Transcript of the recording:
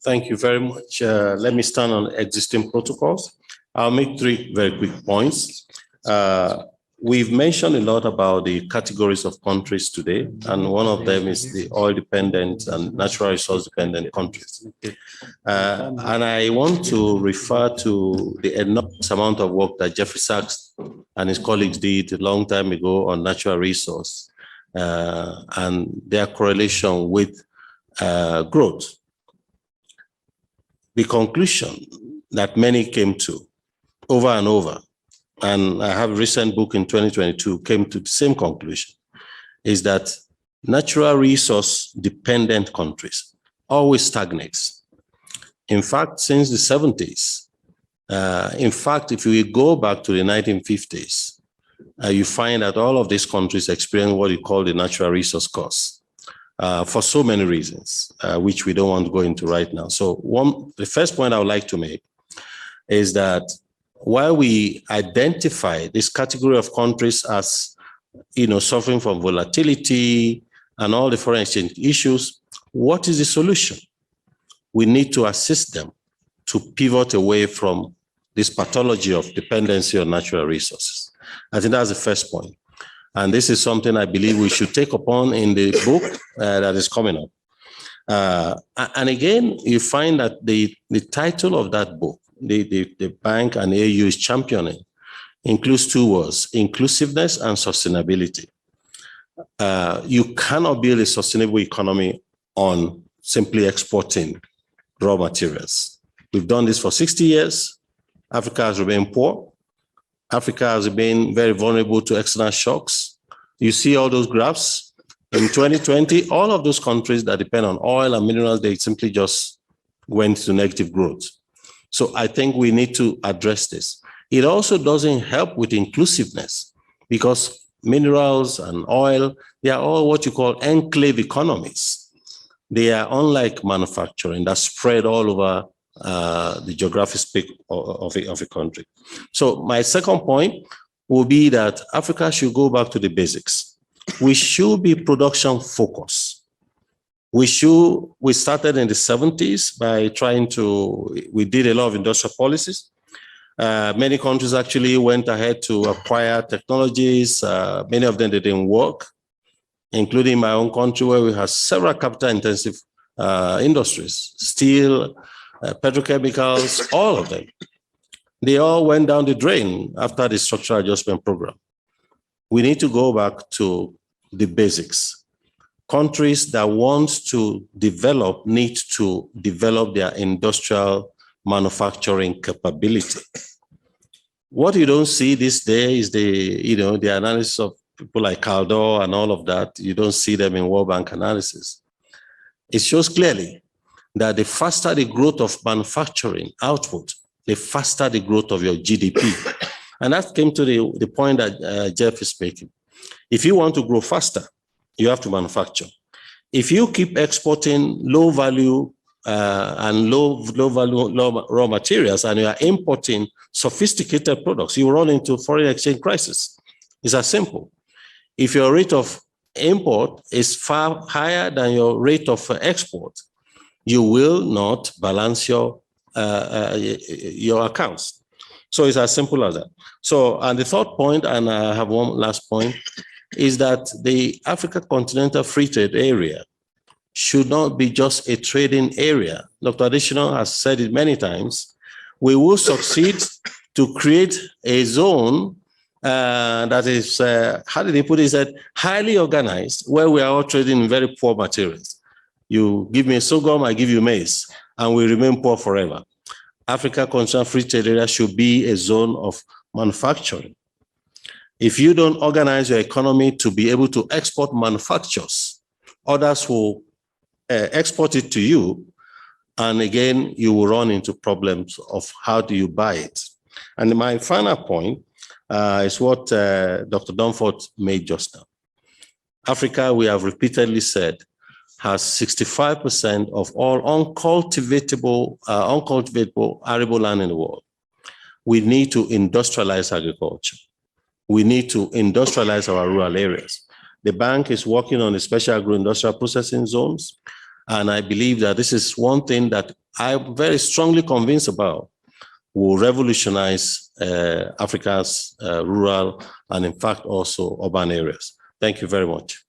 Thank you very much. Let me stand on existing protocols. I'll make three very quick points. We've mentioned a lot about the categories of countries today, and one of them is the oil-dependent and natural resource-dependent countries. And I want to refer to the enormous amount of work that Jeffrey Sachs and his colleagues did a long time ago on natural resource and their correlation with growth. The conclusion that many came to over and over, and I have a recent book in 2022 came to the same conclusion, is that natural resource dependent countries always stagnates. In fact, since the 70s, in fact, if we go back to the 1950s, you find that all of these countries experience what you call the natural resource cost for so many reasons, which we don't want to go into right now. So the first point I would like to make is that while we identify this category of countries as, suffering from volatility and all the foreign exchange issues, what is the solution? We need to assist them to pivot away from this pathology of dependency on natural resources. I think that's the first point. And this is something I believe we should take upon in the book that is coming up. And again, you find that the title of that book, the bank and AU is championing, includes two words: inclusiveness and sustainability. You cannot build a sustainable economy on simply exporting raw materials. We've done this for 60 years. Africa has remained poor. Africa has been very vulnerable to external shocks. You see all those graphs. In 2020, all of those countries that depend on oil and minerals, they simply just went to negative growth. So I think we need to address this. It also doesn't help with inclusiveness because minerals and oil, they are all what you call enclave economies. They are unlike manufacturing that's spread all over the geographic space of a country. So my second point will be that Africa should go back to the basics. We should be production focused. We started in the 70s by we did a lot of industrial policies. Many countries actually went ahead to acquire technologies. Many of them didn't work, including my own country where we have several capital intensive industries, steel, petrochemicals, all of them. They all went down the drain after the structural adjustment program. We need to go back to the basics. Countries that want to develop need to develop their industrial manufacturing capability. What you don't see this day is the analysis of people like Caldor and all of that. You don't see them in World Bank analysis. It shows clearly that the faster the growth of manufacturing output, the faster the growth of your GDP. And that came to the point that Jeff is making. If you want to grow faster, you have to manufacture. If you keep exporting low value and low value raw materials and you are importing sophisticated products, you run into foreign exchange crisis. It's as simple. If your rate of import is far higher than your rate of export, you will not balance your accounts. So it's as simple as that. So, and the third point, and I have one last point, is that the Africa Continental Free Trade Area should not be just a trading area. Dr. Additional has said it many times. We will succeed to create a zone that is, how did he put it? He said, highly organized, where we are all trading in very poor materials. You give me sorghum, I give you maize, and we remain poor forever. Africa Continental Free Trade Area should be a zone of manufacturing. If you don't organize your economy to be able to export manufactures, others will export it to you. And again, you will run into problems of how do you buy it. And my final point is what Dr. Dunford made just now. Africa, we have repeatedly said, has 65% of all uncultivatable arable land in the world. We need to industrialize agriculture. We need to industrialize our rural areas. The bank is working on the special agro-industrial processing zones. And I believe that this is one thing that I'm very strongly convinced about will revolutionize Africa's rural and in fact also urban areas. Thank you very much.